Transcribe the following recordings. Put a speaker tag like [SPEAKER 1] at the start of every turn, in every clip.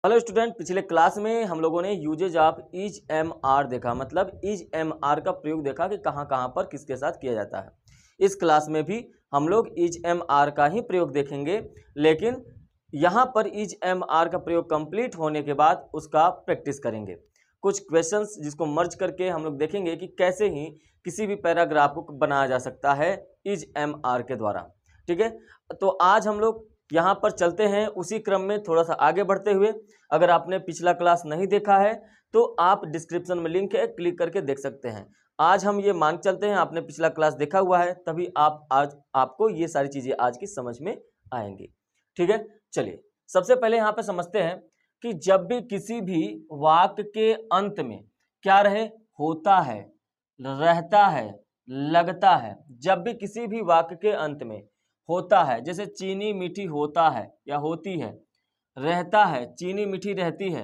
[SPEAKER 1] Hello student, पिछले class में हम लोगों ने usages of is am are देखा, मतलब इज एम आर का प्रयोग देखा कि कहाँ कहाँ पर किसके साथ किया जाता है। इस क्लास में भी हम लोग इज एम आर का ही प्रयोग देखेंगे, लेकिन यहाँ पर इज एम आर का प्रयोग कंप्लीट होने के बाद उसका प्रैक्टिस करेंगे। कुछ क्वेश्चंस जिसको मर्ज करके हम लोग देखेंगे कि कैसे ही किसी भी पैराग्राफ को बनाया जा सकता है इज एम आर के द्वारा। ठीक है, तो आज हम लोग यहाँ पर चलते हैं उसी क्रम में थोड़ा सा आगे बढ़ते हुए। अगर आपने पिछला क्लास नहीं देखा है तो आप डिस्क्रिप्शन में लिंक है, क्लिक करके देख सकते हैं। आज हम ये मान चलते हैं आपने पिछला क्लास देखा हुआ है, तभी आपको ये सारी चीजें आज की समझ में आएंगी। ठीक है, चलिए सबसे पहले यहाँ पे समझते हैं कि जब भी किसी भी वाक्य के अंत में क्या रहे, होता है, रहता है, लगता है। जब भी किसी भी वाक्य के अंत में होता है, जैसे चीनी मीठी होता है या होती है, रहता है, चीनी मीठी रहती है,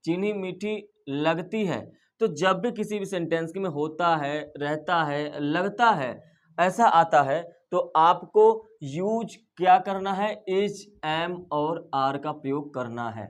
[SPEAKER 1] चीनी मीठी लगती है। तो जब भी किसी भी सेंटेंस में होता है, रहता है, लगता है ऐसा आता है तो आपको यूज क्या करना है, इज, एम और आर का प्रयोग करना है।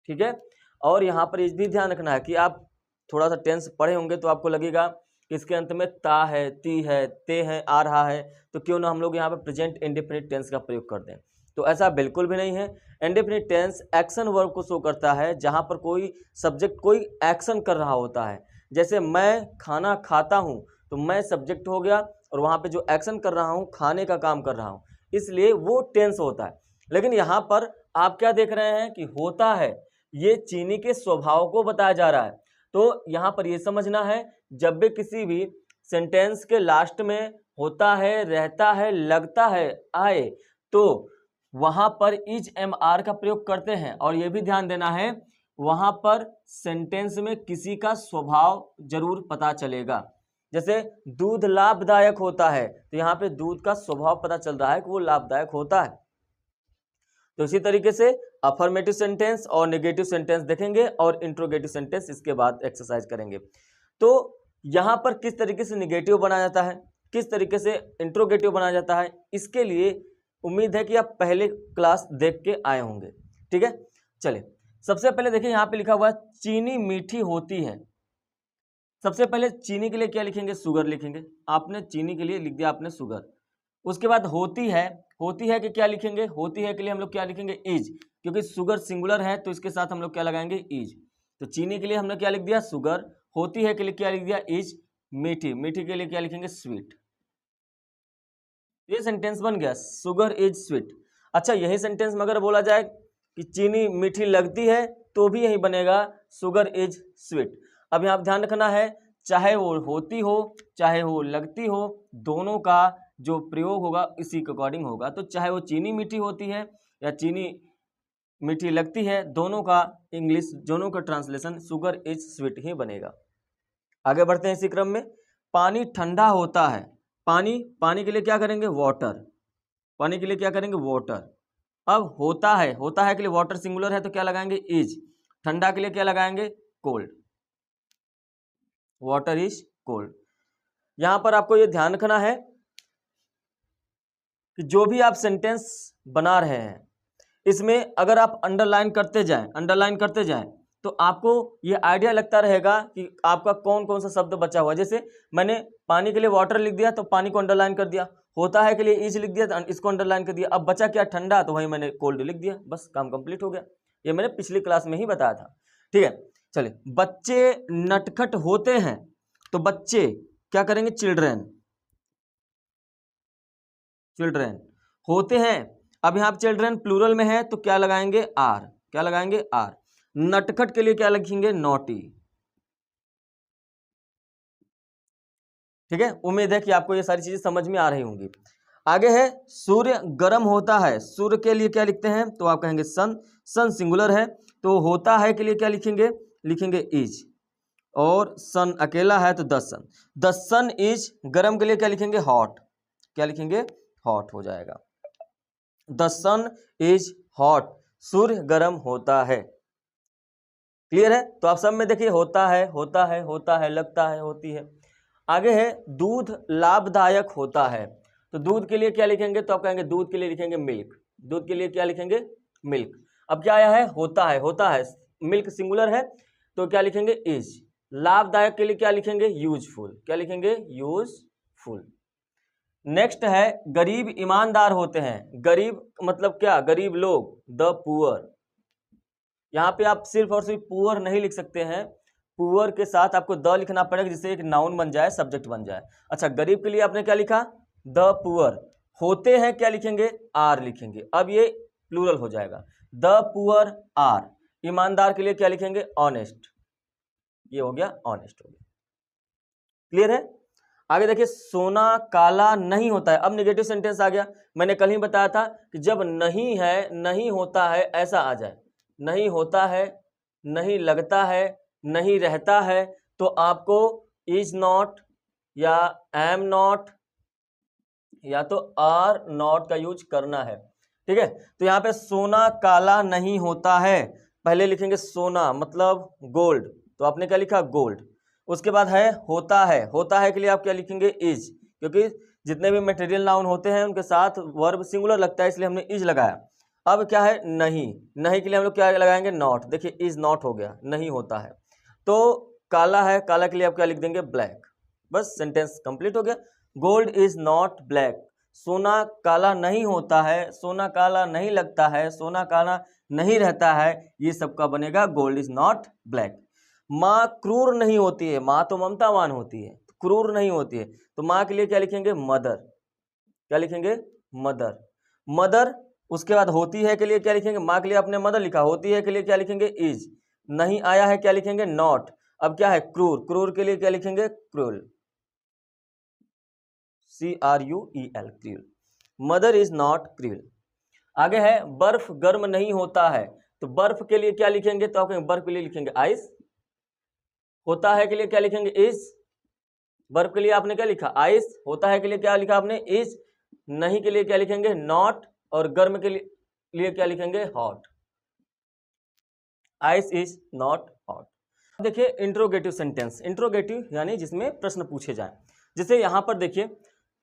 [SPEAKER 1] ठीक है, और यहाँ पर इस भी ध्यान रखना है कि आप थोड़ा सा टेंस पढ़े होंगे तो आपको लगेगा कि इसके अंत में ता है, ती है, ते है, आ रहा है, तो क्यों ना हम लोग यहाँ पे प्रेजेंट इंडेफिनिट टेंस का प्रयोग कर दें। तो ऐसा बिल्कुल भी नहीं है। इंडेफिनिट टेंस एक्शन वर्ब को शो करता है, जहाँ पर कोई सब्जेक्ट कोई एक्शन कर रहा होता है। जैसे मैं खाना खाता हूँ तो मैं सब्जेक्ट हो गया और वहाँ पे जो एक्शन कर रहा हूँ खाने का काम कर रहा हूँ, इसलिए वो टेंस होता है। लेकिन यहाँ पर आप क्या देख रहे हैं कि होता है, ये चीनी के स्वभाव को बताया जा रहा है। तो यहाँ पर ये समझना है, जब भी किसी भी सेंटेंस के लास्ट में होता है, रहता है, लगता है आए तो वहां पर इज एम आर का प्रयोग करते हैं। और यह भी ध्यान देना है, वहां पर सेंटेंस में किसी का स्वभाव जरूर पता चलेगा। जैसे दूध लाभदायक होता है, तो यहाँ पे दूध का स्वभाव पता चल रहा है कि वो लाभदायक होता है। तो इसी तरीके से अफर्मेटिव सेंटेंस और नेगेटिव सेंटेंस देखेंगे और इंट्रोगेटिव सेंटेंस इसके बाद एक्सरसाइज करेंगे। तो यहाँ पर किस तरीके से नेगेटिव बनाया जाता है, किस तरीके से इंट्रोगेटिव बनाया जाता है, इसके लिए उम्मीद है कि आप पहले क्लास देख के आए होंगे। ठीक है, चलिए सबसे पहले देखिए यहाँ पे लिखा हुआ है चीनी मीठी होती है। सबसे पहले चीनी के लिए क्या लिखेंगे, शुगर लिखेंगे। आपने चीनी के लिए लिख दिया आपने शुगर। उसके बाद होती है, होती है कि क्या लिखेंगे, होती है के लिए हम लोग क्या लिखेंगे, इज, क्योंकि शुगर सिंगुलर है तो इसके साथ हम लोग क्या लगाएंगे, इज। तो चीनी के लिए हमने क्या लिख दिया, शुगर। होती है के लिए क्या लिख दिया, इज। मीठी, मीठी के लिए क्या लिखेंगे, स्वीट। ये सेंटेंस बन गया, शुगर इज स्वीट। अच्छा, यही सेंटेंस में अगर बोला जाए कि चीनी मीठी लगती है तो भी यही बनेगा, शुगर इज स्वीट। अब यहाँ ध्यान रखना है, चाहे वो होती हो चाहे वो लगती हो, दोनों का जो प्रयोग होगा इसी के अकॉर्डिंग होगा। तो चाहे वो चीनी मीठी होती है या चीनी मीठी लगती है, दोनों का इंग्लिश, दोनों का ट्रांसलेशन शुगर इज स्वीट ही बनेगा। आगे बढ़ते हैं इसी क्रम में। पानी ठंडा होता है, पानी, पानी के लिए क्या करेंगे, वाटर। पानी के लिए क्या करेंगे, वाटर। अब होता है, होता है के लिए वाटर सिंगुलर है तो क्या लगाएंगे, इज। ठंडा के लिए क्या लगाएंगे, कोल्ड। Water is cold. यहां पर आपको यह ध्यान रखना है कि जो भी आप सेंटेंस बना रहे हैं इसमें अगर आप अंडरलाइन करते जाएं, अंडरलाइन करते जाएं तो आपको ये आइडिया लगता रहेगा कि आपका कौन कौन सा शब्द बचा हुआ है। जैसे मैंने पानी के लिए वाटर लिख दिया तो पानी को अंडरलाइन कर दिया, होता है के लिए इज लिख दिया तो इसको अंडरलाइन कर दिया। अब बचा क्या, ठंडा, तो वही मैंने कोल्ड लिख दिया, बस काम कंप्लीट हो गया। ये मैंने पिछली क्लास में ही बताया था। ठीक है, चलिए बच्चे नटखट होते हैं, तो बच्चे क्या करेंगे, चिल्ड्रेन। चिल्ड्रेन होते हैं, अब यहाँ चिल्ड्रेन प्लूरल में है तो क्या लगाएंगे, आर। क्या लगाएंगे, आर। नटखट के लिए क्या लिखेंगे, नॉटी। ठीक है, उम्मीद है कि आपको ये सारी चीजें समझ में आ रही होंगी। आगे है सूर्य गर्म होता है, सूर्य के लिए क्या लिखते हैं, तो आप कहेंगे सन। सन सिंगुलर है तो होता है के लिए क्या लिखेंगे, लिखेंगे इज। और सन अकेला है तो the sun. The sun is, गर्म के लिए क्या लिखेंगे, हॉट। क्या लिखेंगे, हॉट हो जाएगा। द सन इज हॉट, सूर्य गर्म होता है। क्लियर है, तो आप सब में देखिए होता है, होता है, होता है, लगता है, होती है। आगे है दूध लाभदायक होता है, तो दूध के लिए क्या लिखेंगे, तो आप कहेंगे दूध के लिए लिखेंगे मिल्क। दूध के लिए क्या लिखेंगे, मिल्क। अब क्या आया है, होता है, होता है, मिल्क सिंगुलर है तो क्या लिखेंगे, इज। लाभदायक के लिए क्या लिखेंगे, यूजफुल, क्या लिखेंगे, यूजफुल। नेक्स्ट है गरीब ईमानदार होते हैं। गरीब मतलब क्या, गरीब लोग, द पुअर। यहाँ पे आप सिर्फ और सिर्फ पुअर नहीं लिख सकते हैं, पुअर के साथ आपको द लिखना पड़ेगा जिससे एक नाउन बन जाए, सब्जेक्ट बन जाए। अच्छा, गरीब के लिए आपने क्या लिखा, द पुअर। होते हैं क्या लिखेंगे, आर लिखेंगे, अब ये प्लूरल हो जाएगा, द पुअर आर। ईमानदार के लिए क्या लिखेंगे, ऑनेस्ट, ये हो गया, ऑनेस्ट हो गया। क्लियर है। आगे देखिए, सोना काला नहीं होता है। अब नेगेटिव सेंटेंस आ गया। मैंने कल ही बताया था कि जब नहीं है, नहीं होता है, ऐसा आ जाए, नहीं होता है, नहीं लगता है, नहीं रहता है, तो आपको इज नॉट या एम नॉट या तो आर नॉट का यूज करना है। ठीक है, तो यहाँ पे सोना काला नहीं होता है, पहले लिखेंगे सोना मतलब गोल्ड, तो आपने क्या लिखा, गोल्ड। उसके बाद है होता है, होता है के लिए आप क्या लिखेंगे, इज, क्योंकि जितने भी मटेरियल नाउन होते हैं उनके साथ वर्ब सिंगुलर लगता है, इसलिए हमने इज लगाया। अब क्या है, नहीं, नहीं के लिए हम लोग क्या लगाएंगे, नॉट। देखिए इज नॉट हो गया, नहीं होता है। तो काला है, काला के लिए आप क्या लिख देंगे, ब्लैक। बस सेंटेंस कंप्लीट हो गया। गोल्ड इज नॉट ब्लैक, सोना काला नहीं होता है, सोना काला नहीं लगता है, सोना काला नहीं रहता है, ये सबका बनेगा गोल्ड इज नॉट ब्लैक। माँ क्रूर नहीं होती है, माँ तो ममतावान होती है, क्रूर नहीं होती है, तो माँ के लिए क्या लिखेंगे, मदर, क्या लिखेंगे, मदर, मदर। उसके बाद होती है के लिए क्या लिखेंगे, माँ के लिए आपने मदर लिखा, होती है के लिए क्या लिखेंगे, इज। नहीं आया है क्या लिखेंगे, नॉट। अब क्या है, क्रूर, क्रूर के लिए क्या लिखेंगे, cruel, CRUEL, cruel. Mother is not cruel. आगे है बर्फ गर्म नहीं होता है, तो बर्फ के लिए क्या लिखेंगे, तो आप बर्फ के लिए लिखेंगे आइस। होता है के लिए क्या लिखेंगे, इज। बर्फ के लिए आपने क्या लिखा, आइस। होता है के लिए क्या लिखा आपने, इज। नहीं के लिए क्या लिखेंगे, नॉट। और गर्म के लिए क्या लिखेंगे, hot. Ice is not hot. देखिए इंट्रोगेटिव सेंटेंस, इंट्रोगेटिव यानी जिसमें प्रश्न पूछे जाए। जैसे यहां पर देखिए,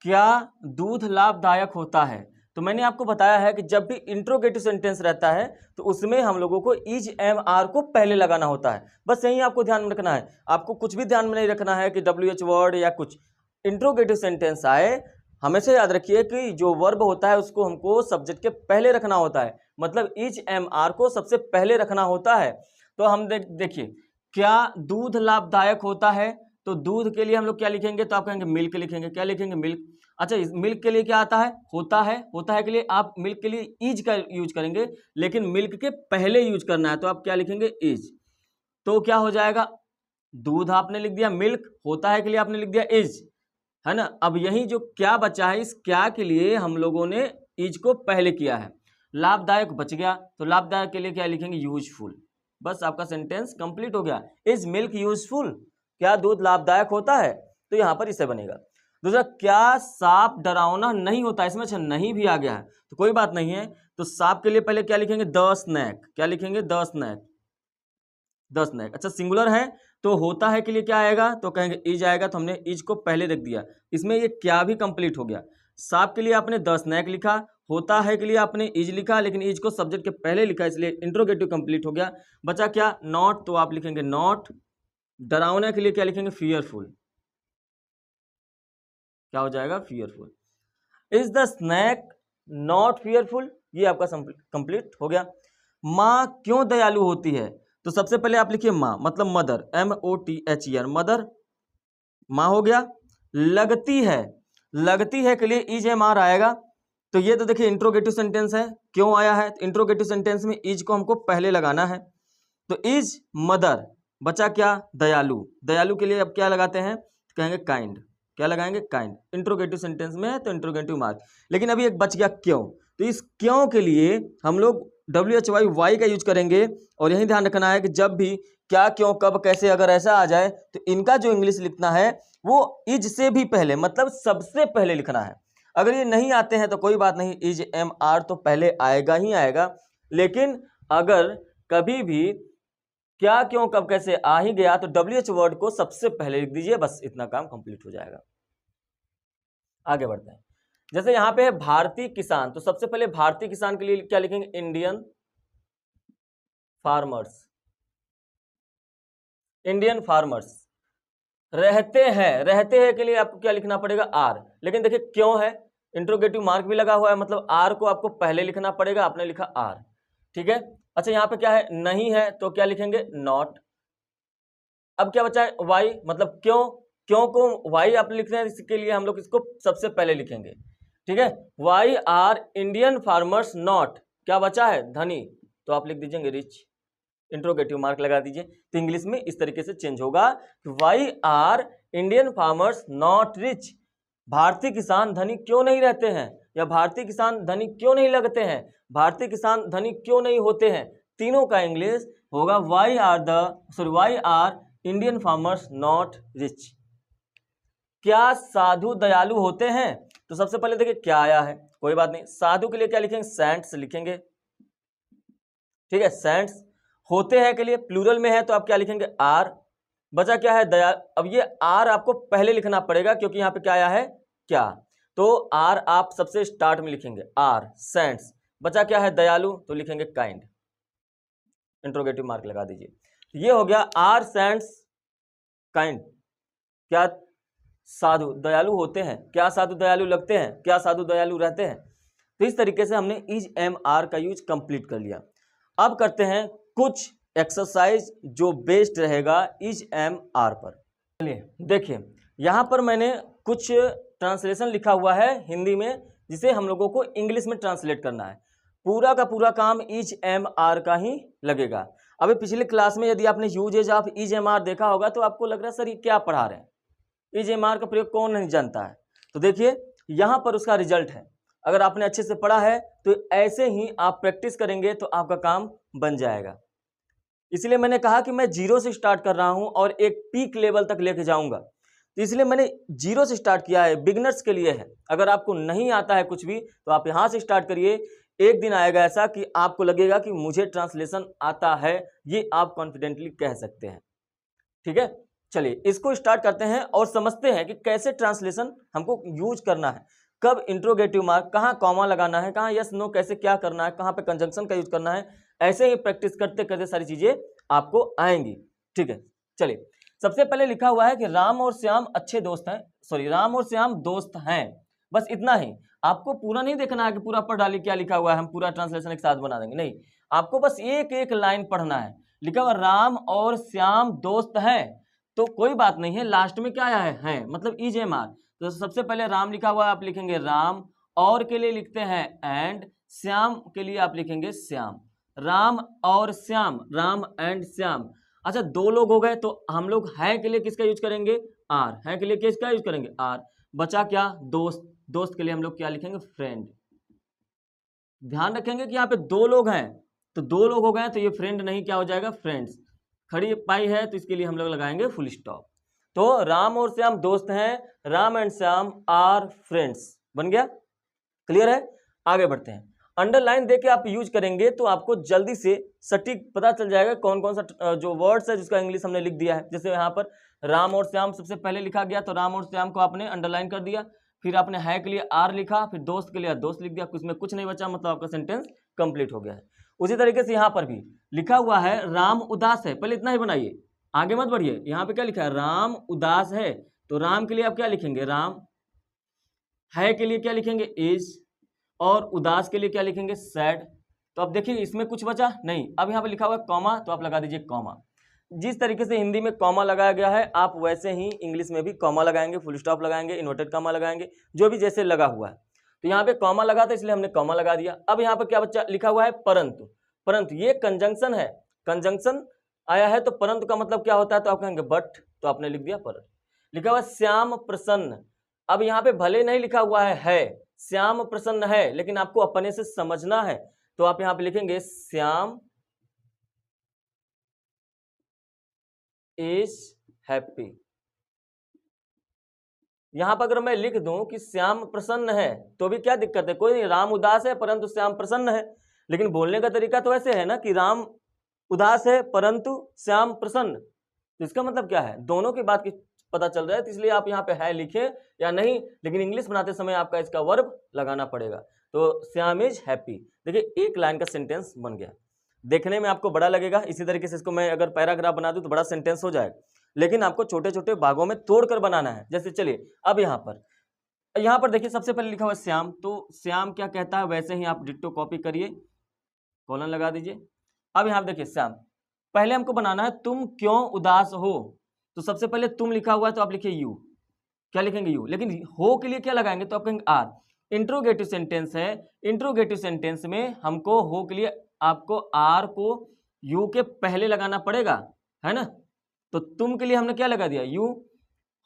[SPEAKER 1] क्या दूध लाभदायक होता है, तो मैंने आपको बताया है कि जब भी इंट्रोगेटिव सेंटेंस रहता है तो उसमें हम लोगों को इज एम आर को पहले लगाना होता है। बस यही आपको ध्यान में रखना है, आपको कुछ भी ध्यान में नहीं रखना है कि WH वर्ड या कुछ। इंट्रोगेटिव सेंटेंस आए, हमेशा याद रखिए कि जो वर्ब होता है उसको हमको सब्जेक्ट के पहले रखना होता है, मतलब इज एम आर को सबसे पहले रखना होता है। तो हम देखिए, क्या दूध लाभदायक होता है, तो दूध के लिए हम लोग क्या लिखेंगे, तो आप कहेंगे मिल्क लिखेंगे, क्या लिखेंगे, मिल्क। अच्छा, इस मिल्क के लिए क्या आता है, होता है। होता है के लिए आप मिल्क के लिए इज का यूज करेंगे, लेकिन मिल्क के पहले यूज करना है, तो आप क्या लिखेंगे, इज। तो क्या हो जाएगा, दूध आपने लिख दिया, मिल्क। होता है के लिए आपने लिख दिया इज, है ना। अब यही जो क्या बचा है, इस क्या के लिए हम लोगों ने इज को पहले किया है। लाभदायक बच गया, तो लाभदायक के लिए क्या लिखेंगे, यूजफुल। बस आपका सेंटेंस कंप्लीट हो गया। इज मिल्क यूजफुल, क्या दूध लाभदायक होता है, तो यहां पर इससे बनेगा। दूसरा, क्या सांप डरावना नहीं होता, इसमें अच्छा नहीं भी आ गया है तो कोई बात नहीं है। तो सांप के लिए पहले क्या लिखेंगे, द स्नैक, क्या लिखेंगे, द स्नैक, द स्नैक। अच्छा, सिंगुलर है तो होता है के लिए क्या आएगा, तो कहेंगे इज आएगा, तो हमने इज को पहले रख दिया, इसमें ये क्या भी कंप्लीट हो गया। सांप के लिए आपने द स्नैक लिखा, होता है के लिए आपने इज लिखा, लेकिन इज को सब्जेक्ट के पहले लिखा, इसलिए इंट्रोगेटिव कंप्लीट हो गया। बचा क्या, नॉट, तो आप लिखेंगे नॉट। डरावना के लिए क्या लिखेंगे, फियरफुल, क्या हो जाएगा, fearful. Is the snake not fearful, ये आपका कंप्लीट हो गया। माँ क्यों दयालु होती है, तो सबसे पहले आप लिखिए माँ मतलब मदर, MOTHER, मदर, माँ हो गया। लगती है, लगती है के लिए इज एम आर आएगा, तो ये तो देखिए इंट्रोगेटिव सेंटेंस है, क्यों आया है, तो इंट्रोगेटिव सेंटेंस में इज को हमको पहले लगाना है, तो इज मदर। बचा क्या, दयालु, दयालु के लिए अब क्या लगाते हैं, तो कहेंगे काइंड, क्या लगाएंगे, काइंड। इंट्रोगेटिव सेंटेंस में है तो इंट्रोगेटिव मार्क। लेकिन अभी एक बच गया क्यों, तो इस क्यों के लिए हम लोग WHY का यूज करेंगे। और यही ध्यान रखना है कि जब भी क्या, क्यों, कब, कैसे अगर ऐसा आ जाए तो इनका जो इंग्लिश लिखना है वो इज से भी पहले, मतलब सबसे पहले लिखना है। अगर ये नहीं आते हैं तो कोई बात नहीं, इज एम आर तो पहले आएगा ही आएगा। लेकिन अगर कभी भी क्या, क्यों, कब, कैसे आ ही गया तो WH वर्ड को सबसे पहले लिख दीजिए, बस इतना काम कंप्लीट हो जाएगा। आगे बढ़ते हैं। जैसे यहाँ पे है भारतीय किसान, तो सबसे पहले भारतीय किसान के लिए क्या लिखेंगे, इंडियन फार्मर्स, इंडियन फार्मर्स रहते हैं के लिए आपको क्या लिखना पड़ेगा? आर। लेकिन देखिए क्यों है, इंट्रोगेटिव मार्क भी लगा हुआ है, मतलब आर को आपको पहले लिखना पड़ेगा, आपने लिखा आर, ठीक है। अच्छा यहाँ पे क्या है, नहीं है तो क्या लिखेंगे? नॉट। अब क्या बचा है? वाई, मतलब क्यों को वाई आप लिख रहे हैं, इसके लिए हम लोग इसको सबसे पहले लिखेंगे, ठीक है। Why are Indian farmers not, क्या बचा है? धनी, तो आप लिख दीजिएंगे रिच, इंट्रोगेटिव मार्क लगा दीजिए। तो इंग्लिश में इस तरीके से चेंज होगा, why are Indian farmers not rich, भारतीय किसान धनी क्यों नहीं रहते हैं, या भारतीय किसान धनी क्यों नहीं लगते हैं, भारतीय किसान धनी क्यों नहीं होते हैं, तीनों का इंग्लिश होगा why are Indian farmers not rich. क्या साधु दयालु होते हैं? तो सबसे पहले देखिए क्या आया है, कोई बात नहीं, साधु के लिए क्या लिखेंगे? सेंट्स लिखेंगे, ठीक है। सेंट्स होते हैं के लिए प्लूरल में है तो आप क्या लिखेंगे? आर। बचा क्या है? दया। अब ये आर आपको पहले लिखना पड़ेगा क्योंकि यहाँ पे क्या आया है? क्या, तो आर आप सबसे स्टार्ट में लिखेंगे, आर सेंट्स। बचा क्या है? दयालु, तो लिखेंगे काइंड, इंट्रोगेटिव मार्क लगा दीजिए। ये हो गया आर सेंट्स काइंड। क्या साधु दयालु होते हैं, क्या साधु दयालु लगते हैं, क्या साधु दयालु रहते हैं। तो इस तरीके से हमने इज एम आर का यूज कंप्लीट कर लिया। अब करते हैं कुछ एक्सरसाइज जो बेस्ड रहेगा इज एम आर पर। चलिए देखिए, यहाँ पर मैंने कुछ ट्रांसलेशन लिखा हुआ है हिंदी में, जिसे हम लोगों को इंग्लिश में ट्रांसलेट करना है। पूरा का पूरा काम इज एम आर का ही लगेगा। अभी पिछले क्लास में यदि आपने usages of is am are देखा होगा तो आपको लग रहा है सर ये क्या पढ़ा रहे हैं, इज एम आर का प्रयोग कौन नहीं जानता है। तो देखिए यहाँ पर उसका रिजल्ट है, अगर आपने अच्छे से पढ़ा है तो ऐसे ही आप प्रैक्टिस करेंगे तो आपका काम बन जाएगा। इसलिए मैंने कहा कि मैं जीरो से स्टार्ट कर रहा हूं और एक पीक लेवल तक लेके जाऊंगा, तो इसलिए मैंने जीरो से स्टार्ट किया है, बिगनर्स के लिए है। अगर आपको नहीं आता है कुछ भी तो आप यहां से स्टार्ट करिए, एक दिन आएगा ऐसा कि आपको लगेगा कि मुझे ट्रांसलेशन आता है, ये आप कॉन्फिडेंटली कह सकते हैं, ठीक है। चलिए इसको स्टार्ट करते हैं और समझते हैं कि कैसे ट्रांसलेशन हमको यूज करना है, कब इंट्रोगेटिव मार्क, कहाँ कॉमा लगाना है, कहाँ यस नो कैसे क्या करना है, कहाँ पे कंजंक्शन का यूज करना है। ऐसे ही प्रैक्टिस करते करते सारी चीजें आपको आएंगी, ठीक है। चलिए सबसे पहले लिखा हुआ है कि राम और श्याम अच्छे दोस्त हैं, सॉरी राम और श्याम दोस्त हैं, बस इतना ही। आपको पूरा नहीं देखना है कि पूरा पढ़ डालिए क्या लिखा हुआ है, हम पूरा ट्रांसलेशन एक साथ बना देंगे, नहीं, आपको बस एक एक लाइन पढ़ना है। लिखा हुआ राम और श्याम दोस्त हैं, तो कोई बात नहीं है, लास्ट में क्या आया है मतलब इज एम आर। तो सबसे पहले राम लिखा हुआ है, आप लिखेंगे राम, और के लिए लिखते हैं एंड, श्याम के लिए आप लिखेंगे श्याम, राम और श्याम, राम एंड श्याम। अच्छा दो लोग हो गए तो हम लोग है के लिए किसका यूज करेंगे? आर। है के लिए किसका यूज करेंगे? आर। बचा क्या? दोस्त, दोस्त के लिए हम लोग क्या लिखेंगे? फ्रेंड। ध्यान रखेंगे कि यहाँ पे दो लोग हैं, तो दो लोग हो गए तो ये फ्रेंड नहीं, क्या हो जाएगा? फ्रेंड्स। खड़ी पाई है तो इसके लिए हम लोग लगाएंगे फुल स्टॉप। तो राम और श्याम दोस्त हैं, Ram and Shyam are friends, बन गया, क्लियर है। आगे बढ़ते हैं, अंडरलाइन देके आप यूज करेंगे तो आपको जल्दी से सटीक पता चल जाएगा कौन कौन सा जो वर्ड्स है जिसका इंग्लिश हमने लिख दिया है। जैसे यहाँ पर राम और श्याम सबसे पहले लिखा गया, तो राम और श्याम को आपने अंडरलाइन कर दिया, फिर आपने है के लिए आर लिखा, फिर दोस्त के लिए दोस्त लिख दिया, उसमें कुछ नहीं बचा, मतलब आपका सेंटेंस कंप्लीट हो गया है। उसी तरीके से यहाँ पर भी लिखा हुआ है राम उदास है, पहले इतना ही बनाइए, आगे मत बढ़िए। यहाँ पे क्या लिखा है? राम उदास है, तो राम के लिए आप क्या लिखेंगे? राम। है के लिए क्या लिखेंगे? इज। और उदास के लिए क्या लिखेंगे? सैड। तो अब देखिए इसमें कुछ बचा नहीं। अब यहाँ पे लिखा हुआ है कॉमा, तो आप लगा दीजिए कॉमा। जिस तरीके से हिंदी में कॉमा लगाया गया है आप वैसे ही इंग्लिश में भी कॉमा लगाएंगे, फुल स्टॉप लगाएंगे, इन्वर्टेड कॉमा लगाएंगे, जो भी जैसे लगा हुआ है। तो यहाँ पे कॉमा लगा था इसलिए हमने कॉमा लगा दिया। अब यहाँ पे क्या बच्चा लिखा हुआ है? परंतु। परंतु ये कंजंक्शन है, कंजंक्शन आया है, तो परंतु का मतलब क्या होता है? तो आप कहेंगे बट, तो आपने लिख दिया पर। लिखा हुआ श्याम प्रसन्न, अब यहाँ पे भले नहीं लिखा हुआ है श्याम प्रसन्न है, लेकिन आपको अपने से समझना है, तो आप यहाँ पे लिखेंगे श्याम इज हैप्पी। यहां पर अगर मैं लिख दूं कि श्याम प्रसन्न है तो भी क्या दिक्कत है? कोई नहीं, राम उदास है परंतु श्याम प्रसन्न है, लेकिन बोलने का तरीका तो ऐसे है ना कि राम उदास है परंतु श्याम प्रसन्न, तो इसका मतलब क्या है? दोनों की बात की पता चल रहा है, तो इसलिए आप यहाँ पे है लिखे या नहीं, लेकिन इंग्लिश बनाते समय आपका इसका वर्ब लगाना पड़ेगा। तो श्याम इज हैप्पी, देखिए एक लाइन का सेंटेंस बन गया। देखने में आपको बड़ा लगेगा, इसी तरीके से इसको मैं अगर पैराग्राफ बना दूं तो बड़ा सेंटेंस हो जाएगा, लेकिन आपको छोटे छोटे भागों में तोड़कर बनाना है। जैसे चलिए अब यहाँ पर देखिए सबसे पहले लिखा हुआ है श्याम, तो श्याम क्या कहता है वैसे ही आप डिट्टो कॉपी करिए, कॉलन लगा दीजिए। अब यहाँ देखिए श्याम, पहले हमको बनाना है तुम क्यों उदास हो, तो सबसे पहले तुम लिखा हुआ है तो आप लिखिए यू, क्या लिखेंगे यू, लेकिन हो के लिए क्या लगाएंगे तो आप कहेंगे आर। इंट्रोगेटिव सेंटेंस है, इंट्रोगेटिव सेंटेंस में हमको हो के लिए आपको आर को यू के पहले लगाना पड़ेगा, है ना। तो तुम के लिए हमने क्या लगा दिया यू,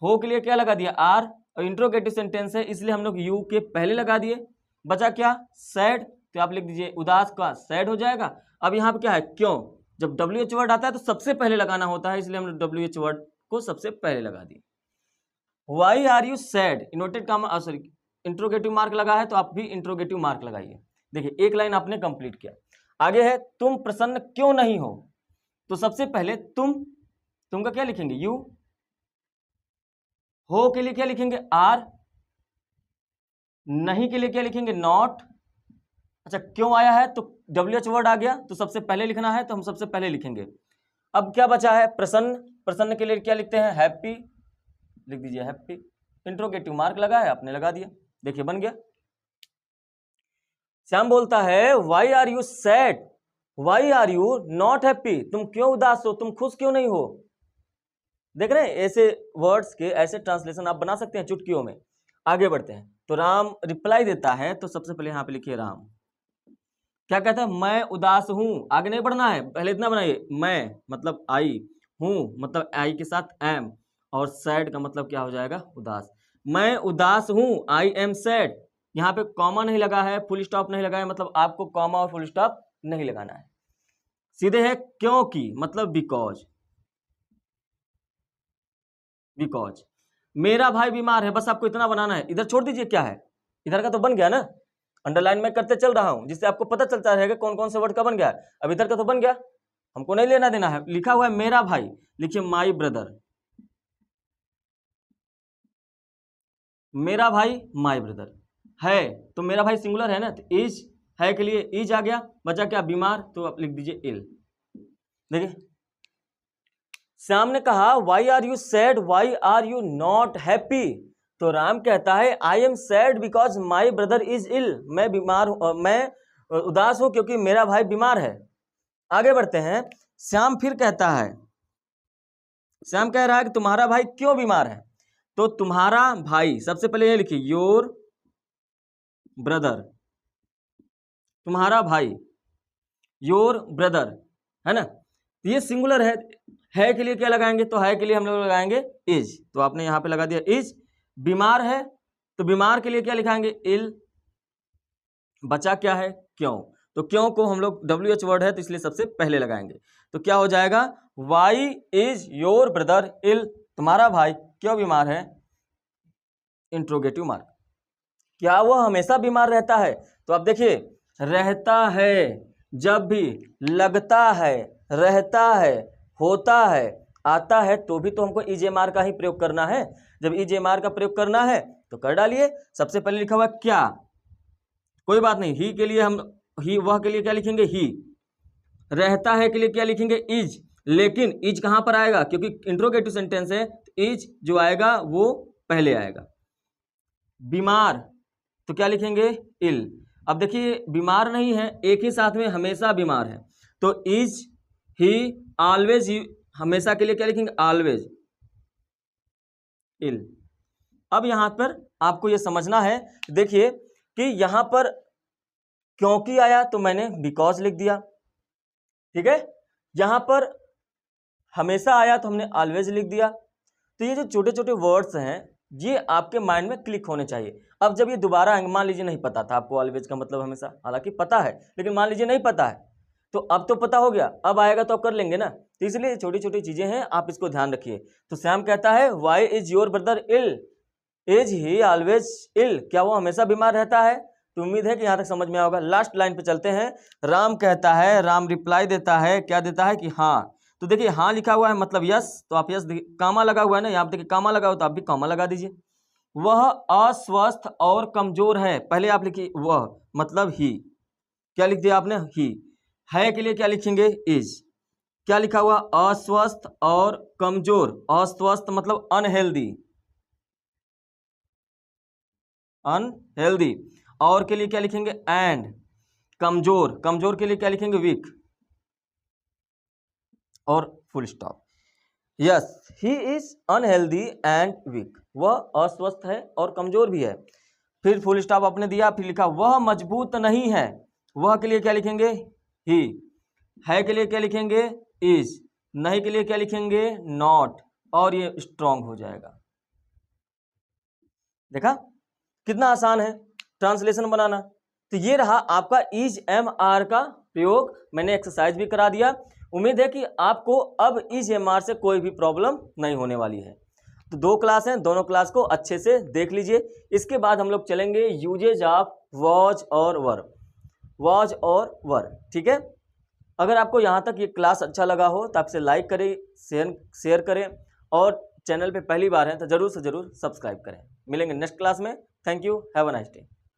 [SPEAKER 1] हो के लिए क्या लगा दिया आर, और इंट्रोगेटिव सेंटेंस है इसलिए हम लोग यू के पहले लगा दिए। बचा क्या सैड, तो आप लिख दीजिए उदास का सैड हो जाएगा। अब यहाँ पे क्या है क्यों, जब WH वर्ड आता है तो सबसे पहले लगाना होता है, इसलिए हमने WH वर्ड को सबसे पहले लगा दिया। Why are you sad, inverted comma sorry interrogative mark लगा है तो आप भी इंट्रोगेटिव मार्क लगाइए। देखिए एक लाइन आपने कंप्लीट किया। आगे है तुम प्रसन्न क्यों नहीं हो, तो सबसे पहले तुम का क्या लिखेंगे यू, हो के लिए क्या लिखेंगे आर, नहीं के लिए क्या लिखेंगे नॉट। अच्छा क्यों आया है तो WH वर्ड आ गया तो सबसे पहले लिखना है तो हम सबसे पहले लिखेंगे। अब क्या बचा है प्रसन्न, प्रसन्न के लिए क्या लिखते हैं हैप्पी, लिख दीजिए हैप्पी, इंट्रोगेटिव मार्क लगा है आपने लगा दिया, देखिए बन गया। श्याम बोलता है why are you sad, why are you not happy, तुम क्यों उदास हो, तुम खुश क्यों नहीं हो। देख रहे हैं ऐसे वर्ड्स के ऐसे ट्रांसलेशन आप बना सकते हैं चुटकियों में। आगे बढ़ते हैं, तो राम रिप्लाई देता है तो सबसे पहले यहाँ पे लिखिए राम क्या कहता है मैं उदास हूं, आगे नहीं बढ़ना है, पहले इतना बनाइए मैं मतलब आई, हूं मतलब आई के साथ एम, और सैड का मतलब क्या हो जाएगा उदास। मैं उदास हूं आई एम सैड, यहाँ पे कॉमा नहीं लगा है, फुल स्टॉप नहीं लगा है, मतलब आपको कॉमा और फुल स्टॉप नहीं लगाना है, सीधे है क्योंकि मतलब बिकॉज, बिकॉज मेरा भाई बीमार है, बस आपको इतना बनाना है। इधर छोड़ दीजिए क्या है, इधर का तो बन गया ना, अंडरलाइन में करते चल रहा हूं जिससे आपको पता चलता रहेगा कौन कौन से वर्ड का बन गया। अब इधर का तो बन गया, हमको नहीं लेना देना है। लिखा हुआ है मेरा भाई, लिखिए माई ब्रदर, मेरा भाई माई ब्रदर है, तो मेरा भाई सिंगुलर है ना, तो इज है के लिए इज आ गया। बचा क्या बीमार, तो आप लिख दीजिए इल। देखिए श्याम ने कहा why are you sad, why are you not happy, तो राम कहता है I am sad because my brother is ill, मैं बीमार हूं, मैं उदास हूं क्योंकि मेरा भाई बीमार है। आगे बढ़ते हैं, श्याम फिर कहता है, श्याम कह रहा है कि तुम्हारा भाई क्यों बीमार है, तो तुम्हारा भाई सबसे पहले ये लिखिए योर ब्रदर, तुम्हारा भाई योर ब्रदर, है ना, ये सिंगुलर है के लिए क्या लगाएंगे, तो है के लिए हम लोग लगाएंगे इज, तो आपने यहां पे लगा दिया इज। बीमार है तो बीमार के लिए क्या लिखाएंगे इल। बचा क्या है क्यों, तो क्यों को हम लोग WH वर्ड है तो इसलिए सबसे पहले लगाएंगे, तो क्या हो जाएगा वाई इज योर ब्रदर इल, तुम्हारा भाई क्यों बीमार है, इंट्रोगेटिव मार्क। क्या वो हमेशा बीमार रहता है, तो आप देखिए रहता है, जब भी लगता है, रहता है, होता है, आता है, तो भी तो हमको EJMR का ही प्रयोग करना है। जब EJMR का प्रयोग करना है तो कर डालिए। सबसे पहले लिखा हुआ क्या, कोई बात नहीं, ही के लिए हम ही, वह के लिए क्या लिखेंगे ही, रहता है के लिए क्या लिखेंगे इज, लेकिन इज कहां पर आएगा क्योंकि इंट्रोगेटिव सेंटेंस है, तो इज जो आएगा वो पहले आएगा। बीमार तो क्या लिखेंगे इल। अब देखिए बीमार नहीं है, एक ही साथ में हमेशा बीमार है, तो इज ही ऑलवेज, हमेशा के लिए क्या लिखेंगे ऑलवेज इल। अब यहां पर आपको यह समझना है, देखिए कि यहां पर क्योंकि आया तो मैंने बिकॉज लिख दिया, ठीक है, यहां पर हमेशा आया तो हमने ऑलवेज लिख दिया। तो ये जो छोटे छोटे वर्ड्स हैं ये आपके माइंड में क्लिक होने चाहिए। अब जब ये दोबारा आएंगे, मान लीजिए नहीं पता था आपको ऑलवेज का मतलब हमेशा, हालांकि पता है लेकिन मान लीजिए नहीं पता है, तो अब तो पता हो गया, अब आएगा तो अब कर लेंगे ना, तो इसलिए छोटी छोटी चीजें हैं, आप इसको ध्यान रखिए। तो श्याम कहता है why is your brother ill, is he always ill, क्या वो हमेशा बीमार रहता है। तो उम्मीद है कि यहाँ तक समझ में होगा। लास्ट लाइन पे चलते हैं। राम कहता है, राम रिप्लाई देता है, क्या देता है कि हाँ, तो देखिए हाँ लिखा हुआ है मतलब यस, तो आप यस, कामा लगा हुआ है ना, यहाँ पे देखिए कामा लगा हुआ तो आप भी कामा लगा दीजिए। वह अस्वस्थ और कमजोर है, पहले आप लिखिए वह मतलब ही, क्या लिख दिया आपने ही, है के लिए क्या लिखेंगे? इज। क्या लिखा हुआ? अस्वस्थ और कमजोर। अस्वस्थ मतलब अनहेल्दी, अनहेल्दी। और के लिए क्या लिखेंगे? एंड। कमजोर, कमजोर के लिए क्या लिखेंगे? वीक। और full stop. Yes, he is unhealthy and weak. वह अस्वस्थ है और कमजोर भी है। फिर फुल स्टॉप आपने दिया, फिर लिखा वह मजबूत नहीं है। वह के लिए क्या लिखेंगे? ही। है के लिए क्या लिखेंगे? इज। नहीं के लिए क्या लिखेंगे? नॉट। और ये स्ट्रांग हो जाएगा। देखा कितना आसान है ट्रांसलेशन बनाना। तो ये रहा आपका इज एम आर का प्रयोग। मैंने एक्सरसाइज भी करा दिया। उम्मीद है कि आपको अब इज एम आर से कोई भी प्रॉब्लम नहीं होने वाली है। तो 2 क्लास हैं, दोनों क्लास को अच्छे से देख लीजिए। इसके बाद हम लोग चलेंगे यूजेज ऑफ वॉज और वर। वॉज और वर, ठीक है। अगर आपको यहाँ तक ये क्लास अच्छा लगा हो तो आपसे लाइक करें, शेयर करें, और चैनल पे पहली बार हैं तो जरूर से जरूर सब्सक्राइब करें। मिलेंगे नेक्स्ट क्लास में। Thank you, have a nice day.